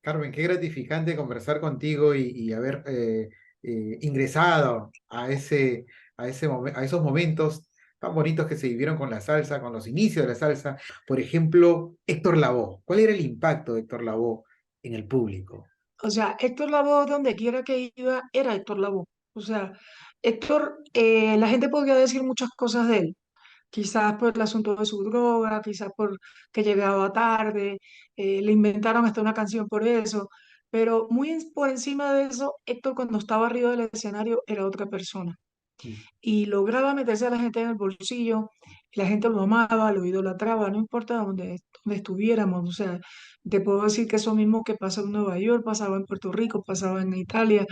Carmen, qué gratificante conversar contigo y haber ingresado a esos momentos tan bonitos que se vivieron con la salsa, con los inicios de la salsa. Por ejemplo, Héctor Lavoe. ¿Cuál era el impacto de Héctor Lavoe en el público? O sea, Héctor Lavoe, donde quiera que iba, era Héctor Lavoe. O sea, Héctor, la gente podría decir muchas cosas de él. Quizás por el asunto de su droga, quizás por que llegaba tarde, le inventaron hasta una canción por eso. Pero por encima de eso, Héctor cuando estaba arriba del escenario era otra persona y lograba meterse a la gente en el bolsillo, y la gente lo amaba, lo idolatraba, no importa dónde estuviéramos. O sea, te puedo decir que eso mismo que pasa en Nueva York, pasaba en Puerto Rico, pasaba en Italia,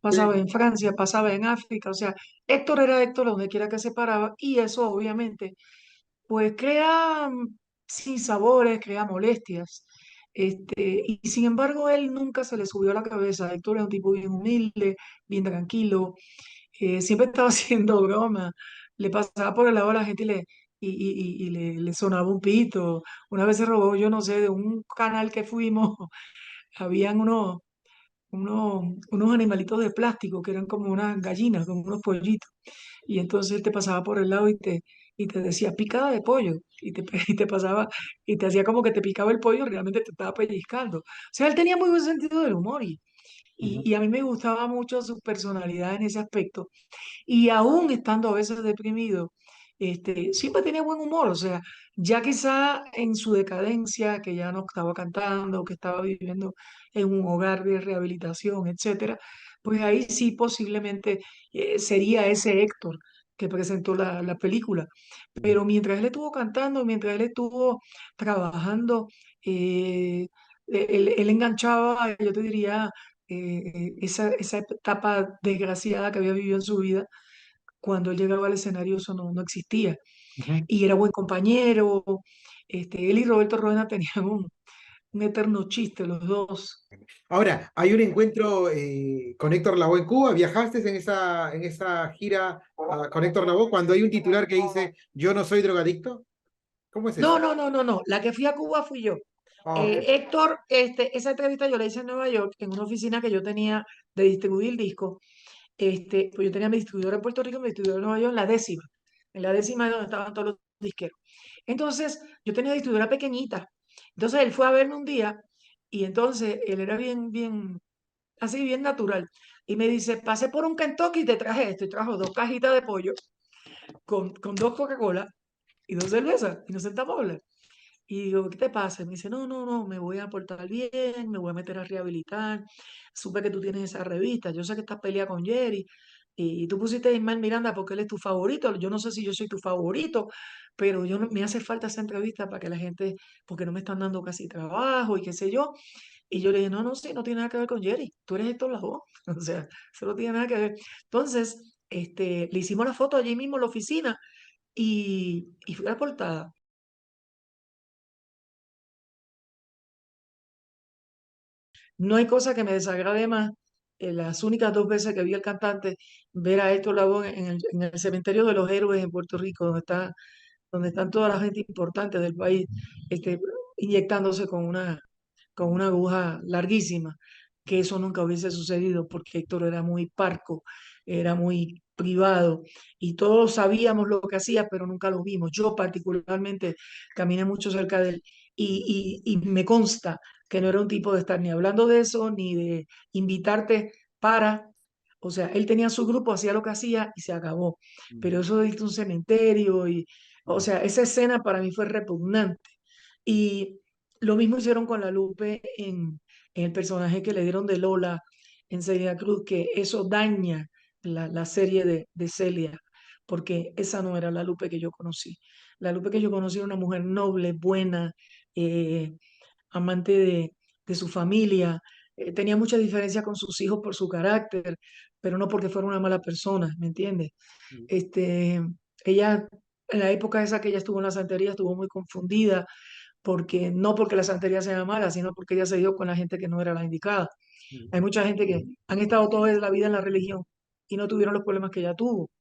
pasaba Sí. en Francia, pasaba en África. O sea, Héctor era Héctor donde quiera que se paraba, y eso obviamente pues crea sinsabores, crea molestias. Y sin embargo, él nunca se le subió a la cabeza. Héctor era un tipo bien humilde, bien tranquilo, siempre estaba haciendo broma, le pasaba por el lado a la gente y le sonaba un pito. Una vez se robó, yo no sé, de un canal que fuimos, habían unos animalitos de plástico que eran como unas gallinas, como unos pollitos. Y entonces él te pasaba por el lado y te decía picada de pollo. Y te pasaba y te hacía como que te picaba el pollo, realmente te estaba pellizcando. O sea, él tenía muy buen sentido del humor y a mí me gustaba mucho su personalidad en ese aspecto. Y aún estando a veces deprimido, siempre tenía buen humor. O sea, ya quizá en su decadencia, que ya no estaba cantando, que estaba viviendo en un hogar de rehabilitación, etcétera, pues ahí sí posiblemente sería ese Héctor que presentó la película. Pero mientras él estuvo cantando, mientras él estuvo trabajando, eh, él enganchaba, yo te diría, esa etapa desgraciada que había vivido en su vida. Cuando él llegaba al escenario eso no existía. Ujú. Y era buen compañero. Él y Roberto Roena tenían un eterno chiste, los dos. Ahora, hay un encuentro con Héctor Lavoe en Cuba. ¿Viajaste en esa gira con Héctor Lavoe cuando hay un titular que dice Yo no soy drogadicto? ¿Cómo es No, eso? no, no, no, no. La que fui a Cuba fui yo. Ah, ok. Héctor, esa entrevista yo la hice en Nueva York, en una oficina que yo tenía de distribuir discos. Pues yo tenía mi distribuidor en Puerto Rico, mi distribuidor en Nueva York, en la décima. En la décima es donde estaban todos los disqueros. Entonces, yo tenía distribuidora pequeñita. Entonces, él fue a verme un día y entonces él era bien, bien, así, bien natural. Y me dice, pasé por un Kentucky y te traje esto. Y trajo dos cajitas de pollo con dos Coca-Cola y dos cervezas. Y nos sentamos a hablar. Y digo, ¿qué te pasa? Y me dice, no, no, no, me voy a portar bien, me voy a meter a rehabilitar. Supe que tú tienes esa revista, yo sé que estás peleada con Jerry. Y tú pusiste a Ismael Miranda porque él es tu favorito. Yo no sé si yo soy tu favorito, pero me hace falta esa entrevista para que la gente, porque no me están dando casi trabajo y qué sé yo. Y yo le dije, no, no, sí, no tiene nada que ver con Jerry, tú eres Héctor Lavoe. O sea, eso no tiene nada que ver. Entonces, le hicimos la foto allí mismo en la oficina y fui a la portada. No hay cosa que me desagrade más. Las únicas dos veces que vi al cantante, ver a Héctor Lavoe en el cementerio de los héroes en Puerto Rico, donde están toda la gente importante del país, inyectándose con una aguja larguísima, que eso nunca hubiese sucedido porque Héctor era muy parco, era muy privado y todos sabíamos lo que hacía, pero nunca lo vimos. Yo particularmente caminé mucho cerca de él y me consta que no era un tipo de estar ni hablando de eso, ni de invitarte para, o sea, él tenía su grupo, hacía lo que hacía y se acabó. Pero eso de irte a un cementerio o sea, esa escena para mí fue repugnante. Y lo mismo hicieron con la Lupe en el personaje que le dieron de Lola en Celia Cruz, que eso daña la serie de Celia, porque esa no era la Lupe que yo conocí. La Lupe que yo conocí era una mujer noble, buena, eh, amante de su familia, tenía muchas diferencias con sus hijos por su carácter, pero no porque fuera una mala persona, ¿me entiendes? Este, ella, en la época esa que ella estuvo en la santería, estuvo muy confundida, porque no porque la santería sea mala, sino porque ella se dio con la gente que no era la indicada. Hay mucha gente que han estado toda la vida en la religión y no tuvieron los problemas que ella tuvo,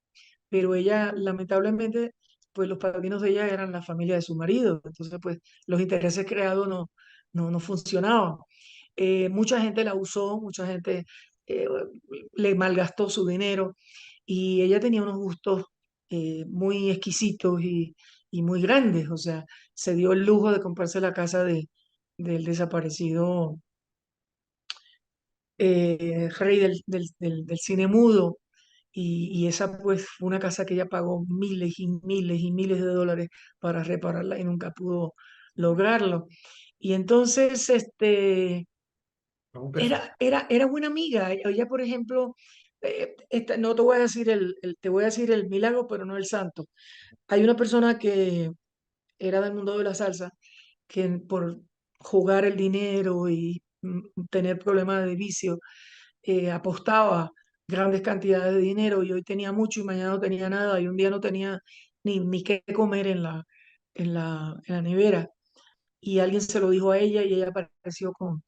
pero ella, lamentablemente, pues los padrinos de ella eran la familia de su marido, entonces pues los intereses creados no funcionaban. Mucha gente la usó, mucha gente eh, le malgastó su dinero y ella tenía unos gustos muy exquisitos y muy grandes, o sea, se dio el lujo de comprarse la casa del desaparecido rey del cine mudo. Y esa pues fue una casa que ella pagó miles y miles y miles de dólares para repararla y nunca pudo lograrlo. Y entonces, Como un personaje. era buena amiga. Ella, por ejemplo, no te voy a decir te voy a decir el milagro, pero no el santo. Hay una persona que era del mundo de la salsa, que por jugar el dinero y tener problemas de vicio, apostaba grandes cantidades de dinero y hoy tenía mucho y mañana no tenía nada y un día no tenía ni qué comer en la nevera y alguien se lo dijo a ella y ella apareció con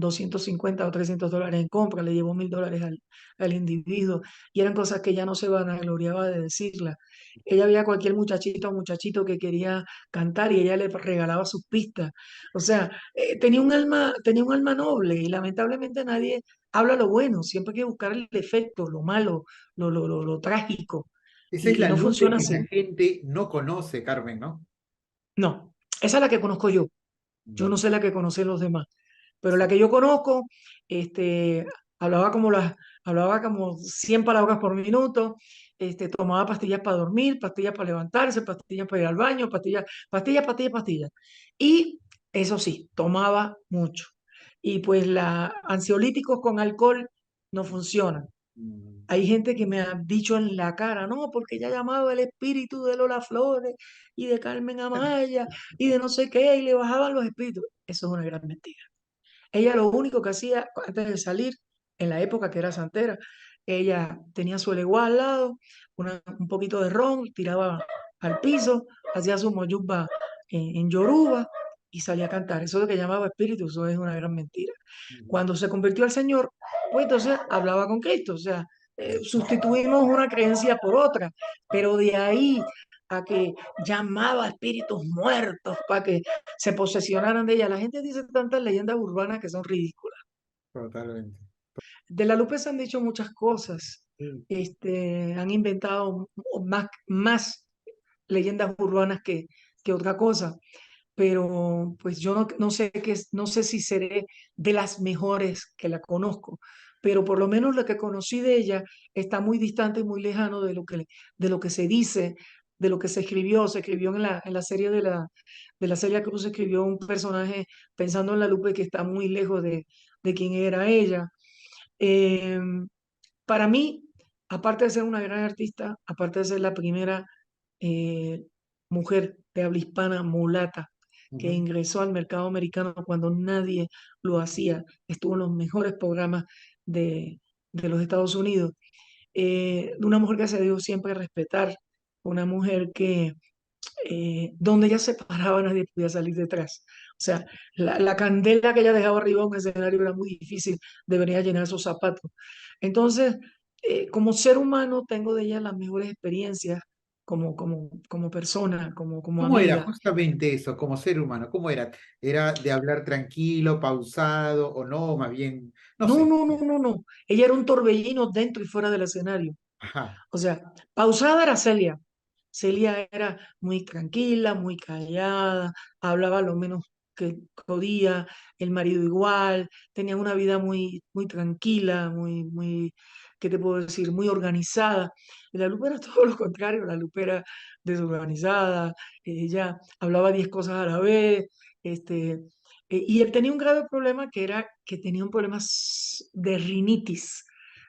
250 o $300 en compra, le llevó $1.000 al individuo y eran cosas que ella no se vanagloriaba de decirla. Ella veía a cualquier muchachito o muchachito que quería cantar y ella le regalaba sus pistas. O sea, tenía un alma noble y lamentablemente nadie habla lo bueno, siempre hay que buscar el defecto, lo malo, lo trágico Esa es y la no Lupe funciona que la así. gente no conoce, Carmen, ¿no? No, esa es la que conozco yo. Yo no Ya. sé la que conocen los demás, pero la Sí. que yo conozco, este, hablaba como hablaba como 100 palabras por minuto, tomaba pastillas para dormir, pastillas para levantarse, pastillas para ir al baño, pastillas. Y eso sí, tomaba mucho. Y pues los ansiolíticos con alcohol no funcionan. Mm. Hay gente que me ha dicho en la cara, no, porque ella ha llamado el espíritu de Lola Flores y de Carmen Amaya y de no sé qué, y le bajaban los espíritus. Eso es una gran mentira. Ella lo único que hacía antes de salir, en la época que era santera, ella tenía su leguá al lado, un poquito de ron, tiraba al piso, hacía su moyuba en yoruba y salía a cantar. Eso de que llamaba espíritu, eso es una gran mentira. Ujú. Cuando se convirtió al Señor, pues entonces hablaba con Cristo, o sea, sustituimos una creencia por otra, pero de ahí a que llamaba a espíritus muertos para que se posesionaran de ella. La gente dice tantas leyendas urbanas que son ridículas. Totalmente. De la Lupe se han dicho muchas cosas. Sí. Han inventado más leyendas urbanas que otra cosa, pero pues yo no sé no sé si seré de las mejores que la conozco, pero por lo menos lo que conocí de ella está muy distante y muy lejano de lo que se dice, de lo que se escribió en la serie de la Celia Cruz, se escribió un personaje pensando en la Lupe que está muy lejos de quién era ella. Eh, para mí, aparte de ser una gran artista, aparte de ser la primera eh, mujer de habla hispana mulata que Ujú. ingresó al mercado americano cuando nadie lo hacía, estuvo en los mejores programas de los Estados Unidos, una mujer que se dio siempre a respetar, una mujer que donde ella se paraba nadie podía salir detrás. O sea, la candela que ella dejaba arriba de un escenario era muy difícil, debería llenar sus zapatos. Entonces, como ser humano, tengo de ella las mejores experiencias como persona, como ¿Cómo era amiga. justamente eso, como ser humano? ¿Cómo era? ¿Era de hablar tranquilo, pausado o no? Más bien, no No, sé. no, no, no, no. Ella era un torbellino dentro y fuera del escenario. Ajá. O sea, pausada era Celia. Celia era muy tranquila, muy callada, hablaba lo menos que podía, el marido igual, tenían una vida muy, muy tranquila, ¿qué te puedo decir? Muy organizada. Y la Lupe era todo lo contrario, la Lupe era desorganizada, ella hablaba 10 cosas a la vez, y él tenía un grave problema que era que tenía un problema de rinitis.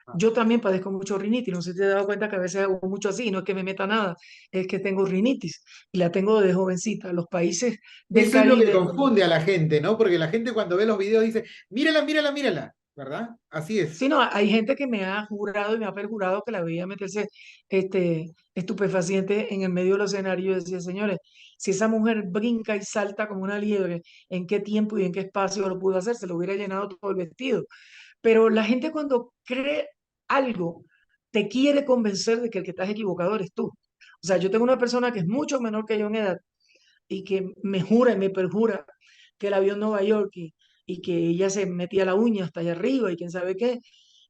Ah. Yo también padezco mucho rinitis, no sé si te has dado cuenta que a veces hago mucho así, no es que me meta nada, es que tengo rinitis y la tengo desde jovencita. Los países del Eso es lo que Caribe, donde... confunde a la gente, ¿no? Porque la gente cuando ve los videos dice, mírala, mírala, mírala, ¿verdad? Así es. Sí, no, hay gente que me ha jurado y me ha perjurado que la veía meterse estupefaciente en el medio del escenario y yo decía, señores, si esa mujer brinca y salta como una liebre, ¿en qué tiempo y en qué espacio lo pudo hacer? Se lo hubiera llenado todo el vestido. Pero la gente cuando cree algo, te quiere convencer de que el que estás equivocado eres tú. O sea, yo tengo una persona que es mucho menor que yo en edad y que me jura y me perjura que la vio en Nueva York y que ella se metía la uña hasta allá arriba y quién sabe qué.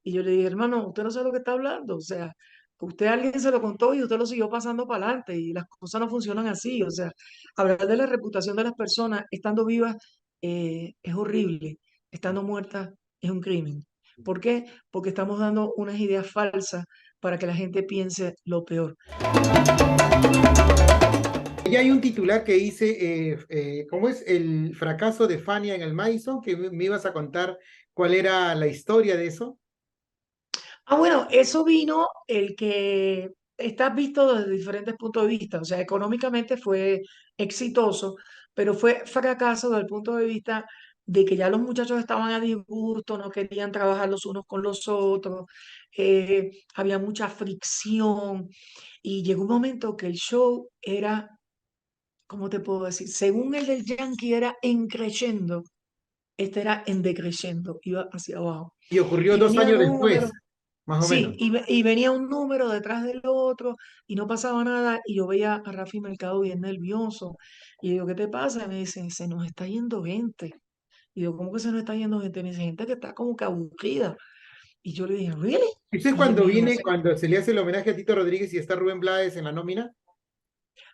Y yo le dije, hermano, usted no sabe lo que está hablando, o sea, usted a alguien se lo contó y usted lo siguió pasando para adelante y las cosas no funcionan así, o sea, hablar de la reputación de las personas estando vivas es horrible, estando muertas es un crimen. ¿Por qué? Porque estamos dando unas ideas falsas para que la gente piense lo peor. Ya hay un titular que dice, ¿cómo es el fracaso de Fania en el Madison? Que me ibas a contar cuál era la historia de eso. Ah, bueno, eso vino el que está visto desde diferentes puntos de vista. O sea, económicamente fue exitoso, pero fue fracaso desde el punto de vista de que ya los muchachos estaban a disgusto, no querían trabajar los unos con los otros, había mucha fricción y llegó un momento que el show era, ¿cómo te puedo decir? Según el del Yankee era en crescendo, este era en decreciendo, iba hacia abajo. Y ocurrió Y dos venía años números. después, más o Sí, menos. y venía un número detrás del otro y no pasaba nada y yo veía a Rafi Mercado bien nervioso y digo, ¿qué te pasa? Y me dice, se nos está yendo gente. Y digo, ¿cómo que se nos está yendo gente? Me dice, gente que está como que aburrida. Y yo le dije, ¿really? ¿Eso es Y él cuando me dijo, viene, sí. cuando se le hace el homenaje a Tito Rodríguez y está Rubén Blades en la nómina?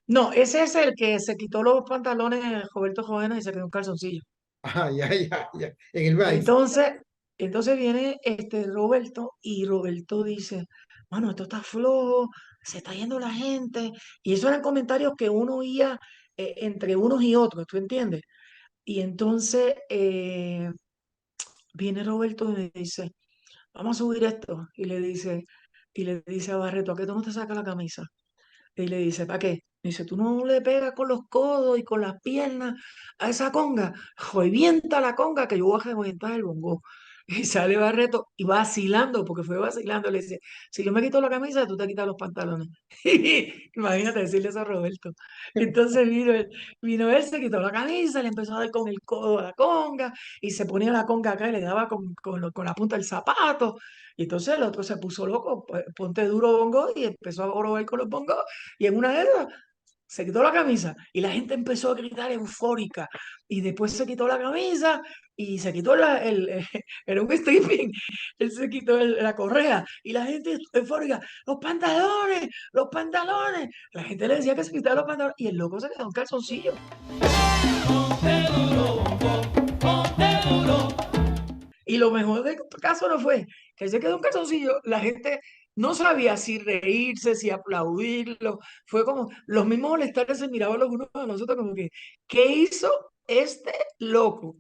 No, ese es el que se quitó los pantalones Roberto Jovena y se quedó un calzoncillo. Ah, ya, ya, ya. En el Madison. Entonces, entonces viene este Roberto y Roberto dice, mano, esto está flojo, se está yendo la gente. Y esos eran comentarios que uno oía entre unos y otros, ¿tú entiendes? Y entonces viene Roberto y me dice, vamos a subir esto. Y le dice a Barreto, ¿a qué tú no te sacas la camisa? Y le dice, ¿para qué? Me dice, tú no le pegas con los codos y con las piernas a esa conga. Revienta la conga que yo voy a reventar el bongo. Y sale Barreto y vacilando, porque fue vacilando. Le dice, si yo me quito la camisa, tú te quitas los pantalones. Imagínate decirle eso a Roberto. Entonces vino él, se quitó la camisa, le empezó a dar con el codo a la conga y se ponía la conga acá y le daba con la punta del zapato. Y entonces el otro se puso loco, pues, ponte duro bongo y empezó a jorobar con los bongos y en una de esas se quitó la camisa y la gente empezó a gritar eufórica. Y después se quitó la camisa y se quitó era un stripping, él se quitó la correa y la gente eufórica, los pantalones, los pantalones. La gente le decía que se quitara los pantalones y el loco se quedó en calzoncillo. Y lo mejor del caso no fue que él se quedó en calzoncillo, la gente no sabía si reírse, si aplaudirlo, fue como los mismos molestares se miraban los unos a los otros como que, ¿qué hizo este loco?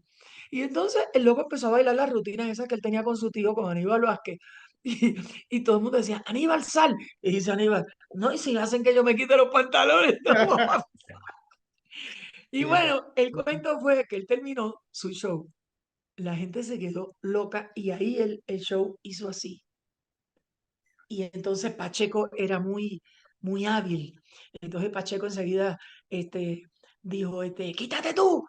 Y entonces el loco empezó a bailar las rutinas esas que él tenía con su tío, con Aníbal Vázquez, y todo el mundo decía, Aníbal, sal, y dice Aníbal, no, y si hacen que yo me quite los pantalones, no. Y bueno, el cuento fue que él terminó su show, la gente se quedó loca y ahí el show hizo así. Y entonces Pacheco era muy, muy hábil. Entonces Pacheco enseguida este, dijo, quítate tú,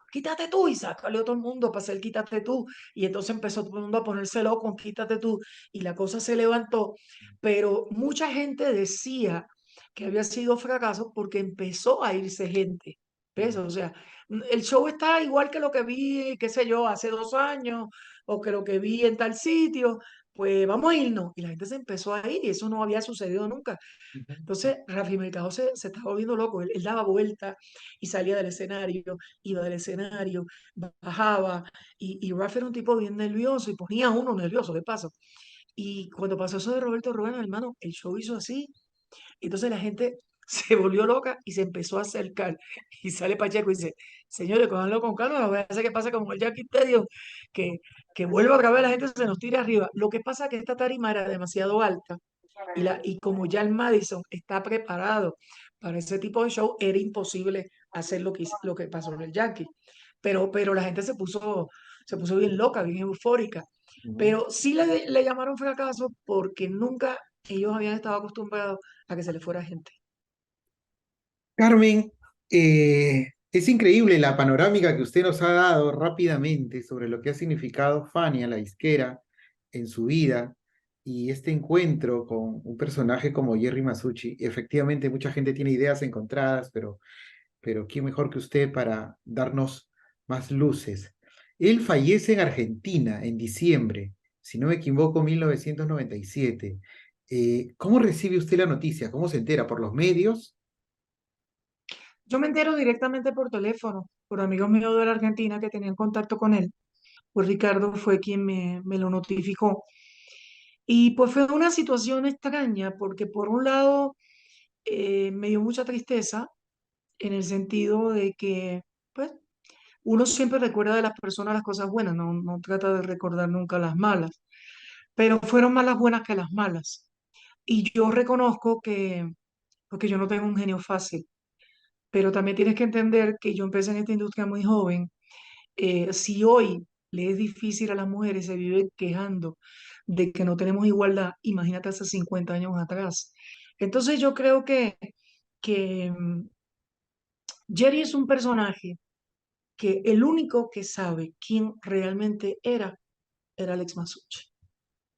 y sácale a todo el mundo para hacer quítate tú. Y entonces empezó todo el mundo a ponerse loco con quítate tú, y la cosa se levantó. Pero mucha gente decía que había sido fracaso porque empezó a irse gente. ¿Ves? O sea, el show está igual que lo que vi, qué sé yo, hace 2 años, o que lo que vi en tal sitio, pues vamos a irnos. Y la gente se empezó a ir y eso no había sucedido nunca. Entonces, Rafi Mercado se estaba volviendo loco. Él daba vueltas y salía del escenario, iba del escenario, bajaba. Y Rafi era un tipo bien nervioso y ponía a uno nervioso, de paso. Y cuando pasó eso de Roberto Rubén, hermano, el show hizo así. Entonces la gente se volvió loca y se empezó a acercar. Y sale Pacheco y dice, señores, cójanlo con calma, no voy a hacer que pasa como el Jackie Tedio, que, que vuelva otra vez la gente se nos tire arriba. Lo que pasa es que esta tarima era demasiado alta y como ya el Madison está preparado para ese tipo de show, era imposible hacer lo que pasó en el Yankee. Pero la gente se puso bien loca, bien eufórica. Ujú. Pero sí le llamaron fracaso porque nunca ellos habían estado acostumbrados a que se les fuera gente. Carmen, es increíble la panorámica que usted nos ha dado rápidamente sobre lo que ha significado Fania, la disquera, en su vida y este encuentro con un personaje como Jerry Masucci. Efectivamente, mucha gente tiene ideas encontradas, pero ¿quién mejor que usted para darnos más luces? Él fallece en Argentina en diciembre, si no me equivoco, 1997. ¿Cómo recibe usted la noticia? ¿Cómo se entera? ¿Por los medios? Yo me entero directamente por teléfono, por amigos míos de la Argentina que tenían contacto con él. Pues Ricardo fue quien me lo notificó. Y pues fue una situación extraña porque por un lado me dio mucha tristeza en el sentido de que pues uno siempre recuerda de las personas las cosas buenas, no trata de recordar nunca las malas, pero fueron más las buenas que las malas. Y yo reconozco que, porque yo no tengo un genio fácil, pero también tienes que entender que yo empecé en esta industria muy joven. Si hoy le es difícil a las mujeres, se viven quejando de que no tenemos igualdad, imagínate hace 50 años atrás. Entonces yo creo que Jerry es un personaje que el único que sabe quién realmente era Alex Masucci.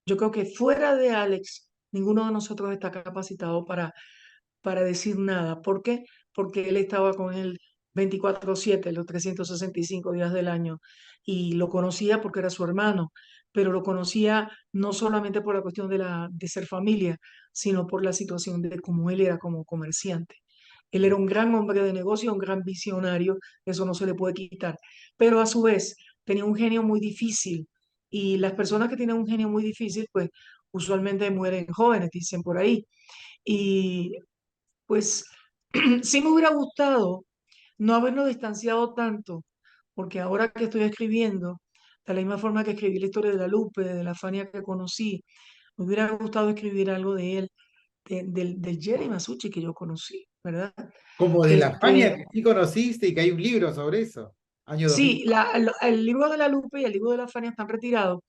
Yo creo que fuera de Alex, ninguno de nosotros está capacitado para decir nada. ¿Por qué? Porque él estaba con él 24/7, los 365 días del año, y lo conocía porque era su hermano, pero lo conocía no solamente por la cuestión de ser familia, sino por la situación de cómo él era como comerciante. Él era un gran hombre de negocio, un gran visionario, eso no se le puede quitar, pero a su vez tenía un genio muy difícil, y las personas que tienen un genio muy difícil, pues usualmente mueren jóvenes, dicen por ahí. Y pues sí me hubiera gustado no habernos distanciado tanto, porque ahora que estoy escribiendo, de la misma forma que escribí la historia de la Lupe, de la Fania que conocí, me hubiera gustado escribir algo de él, del Jerry Masucci que yo conocí, ¿verdad? Como de la Fania Este, que sí conociste y que hay un libro sobre eso, año 2000. sí, el libro de la Lupe y el libro de la Fania están retirados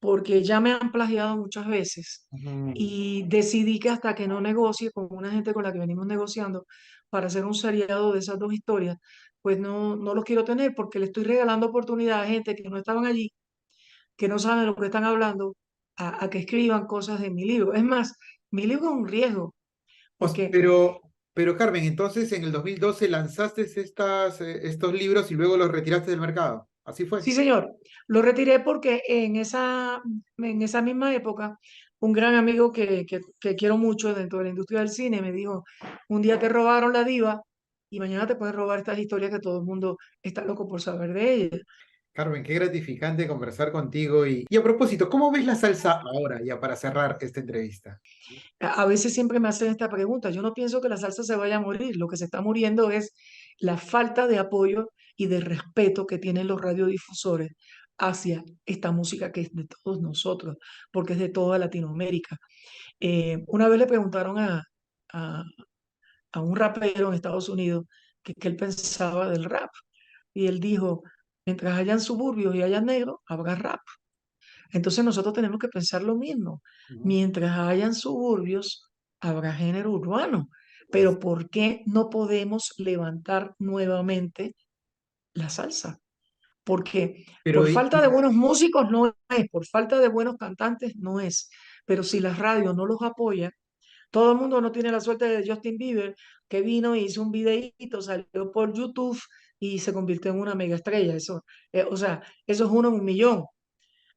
porque ya me han plagiado muchas veces Ujú. y decidí que hasta que no negocie con una gente con la que venimos negociando para hacer un seriado de esas dos historias, pues no los quiero tener porque le estoy regalando oportunidad a gente que no estaban allí, que no saben lo que están hablando, a que escriban cosas de mi libro. Es más, mi libro es un riesgo porque Pero Carmen, entonces en el 2012 lanzaste estos libros y luego los retiraste del mercado. ¿Así fue? sí, señor. Lo retiré porque en esa misma época, un gran amigo que quiero mucho dentro de la industria del cine me dijo, un día te robaron la diva y mañana te pueden robar estas historias que todo el mundo está loco por saber de ellas. Carmen, qué gratificante conversar contigo. Y a propósito, ¿cómo ves la salsa ahora, ya para cerrar esta entrevista? A veces siempre me hacen esta pregunta. Yo no pienso que la salsa se vaya a morir. Lo que se está muriendo es la falta de apoyo y de respeto que tienen los radiodifusores hacia esta música que es de todos nosotros, porque es de toda Latinoamérica. Una vez le preguntaron a, a un rapero en Estados Unidos que él pensaba del rap. Y él dijo, mientras hayan suburbios y hayan negros, habrá rap. Entonces nosotros tenemos que pensar lo mismo. Ujú. Mientras hayan suburbios, habrá género urbano. Así. Pero ¿por qué no podemos levantar nuevamente la salsa? Porque Pero, por falta de buenos músicos no es, por falta de buenos cantantes no es. Pero si las radios no los apoyan, todo el mundo no tiene la suerte de Justin Bieber, que vino y hizo un videíto, salió por YouTube y se convirtió en una mega estrella. Eso, o sea, eso es uno en un millón.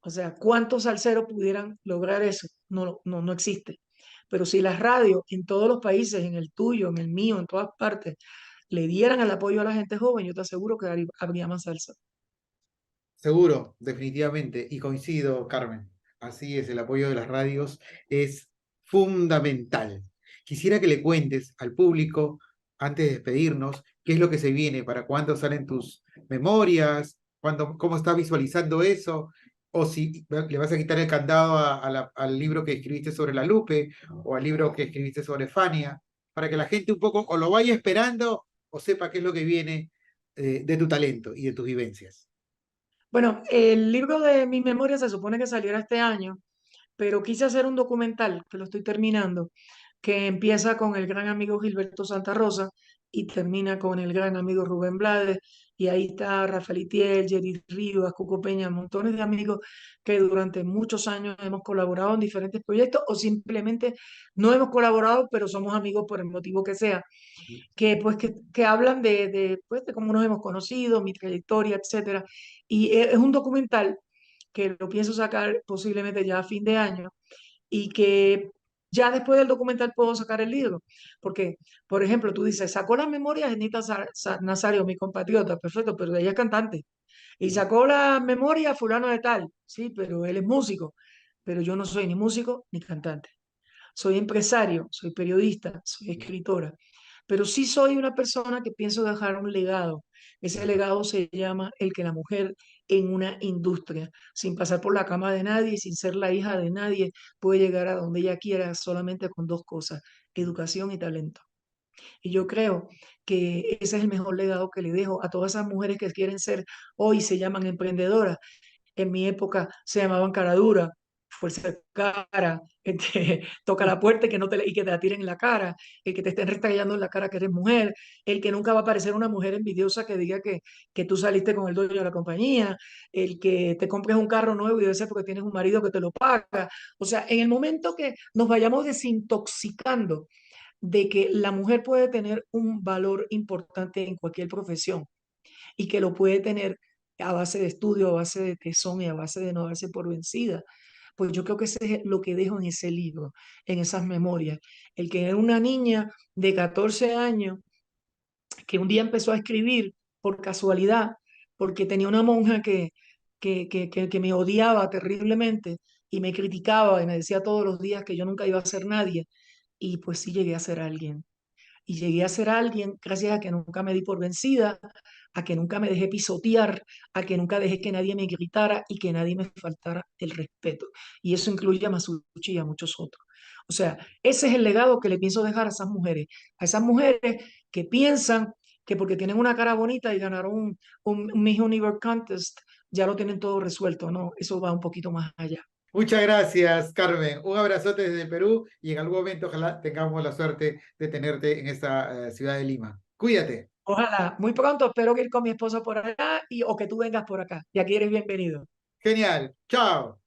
O sea, ¿cuántos salseros pudieran lograr eso? No existe. Pero si las radios en todos los países, en el tuyo, en el mío, en todas partes, le dieran el apoyo a la gente joven, yo te aseguro que habría más salsa. seguro, definitivamente, y coincido, Carmen. Así es, el apoyo de las radios es fundamental. Quisiera que le cuentes al público, antes de despedirnos, qué es lo que se viene, para cuándo salen tus memorias, cómo estás visualizando eso, o si le vas a quitar el candado al libro que escribiste sobre la Lupe, o al libro que escribiste sobre Fania, para que la gente un poco o lo vaya esperando o sepa qué es lo que viene de tu talento y de tus vivencias. Bueno, el libro de mis memorias se supone que saliera este año, pero quise hacer un documental, que lo estoy terminando, que empieza con el gran amigo Gilberto Santa Rosa y termina con el gran amigo Rubén Blades y ahí está Rafael Itiel, Jerry Rivas, Cuco Peña, montones de amigos que durante muchos años hemos colaborado en diferentes proyectos o simplemente no hemos colaborado, pero somos amigos por el motivo que sea, que hablan pues, de cómo nos hemos conocido, mi trayectoria, etcétera. Y es un documental que lo pienso sacar posiblemente ya a fin de año y que ya después del documental puedo sacar el libro. Porque, por ejemplo, tú dices, sacó las memorias de Anita Nazario, mi compatriota, perfecto, pero ella es cantante. Y Sí, sacó las memorias fulano de tal, sí, pero él es músico. Pero yo no soy ni músico ni cantante. Soy empresario, soy periodista, soy sí, escritora, pero sí soy una persona que pienso dejar un legado. Ese claro. legado se llama el que la mujer en una industria, sin pasar por la cama de nadie, sin ser la hija de nadie, puede llegar a donde ella quiera solamente con dos cosas, educación y talento. Y yo creo que ese es el mejor legado que le dejo a todas esas mujeres que quieren ser, hoy se llaman emprendedoras, en mi época se llamaban cara dura, fuerza de cara, el que toca la puerta y que te la tiren en la cara, el que te estén restallando en la cara que eres mujer, el que nunca va a aparecer una mujer envidiosa que diga que tú saliste con el dueño de la compañía, el que te compres un carro nuevo y debe ser porque tienes un marido que te lo paga. O sea, en el momento que nos vayamos desintoxicando de que la mujer puede tener un valor importante en cualquier profesión, y que lo puede tener a base de estudio, a base de tesón y a base de no darse por vencida. Pues yo creo que ese es lo que dejo en ese libro, en esas memorias. El que era una niña de 14 años que un día empezó a escribir por casualidad, porque tenía una monja que me odiaba terriblemente y me criticaba y me decía todos los días que yo nunca iba a ser nadie. Y pues sí llegué a ser alguien. Y llegué a ser alguien gracias a que nunca me di por vencida, a que nunca me dejé pisotear, a que nunca dejé que nadie me gritara y que nadie me faltara el respeto. Y eso incluye a Masucci y a muchos otros. O sea, ese es el legado que le pienso dejar a esas mujeres que piensan que porque tienen una cara bonita y ganaron un Miss Universe Contest, ya lo tienen todo resuelto. No, eso va un poquito más allá. Muchas gracias, Carmen. Un abrazote desde Perú y en algún momento ojalá tengamos la suerte de tenerte en esta ciudad de Lima. Cuídate. Ojalá, muy pronto espero ir con mi esposo por allá o que tú vengas por acá. Y aquí eres bienvenido. Genial. Chao.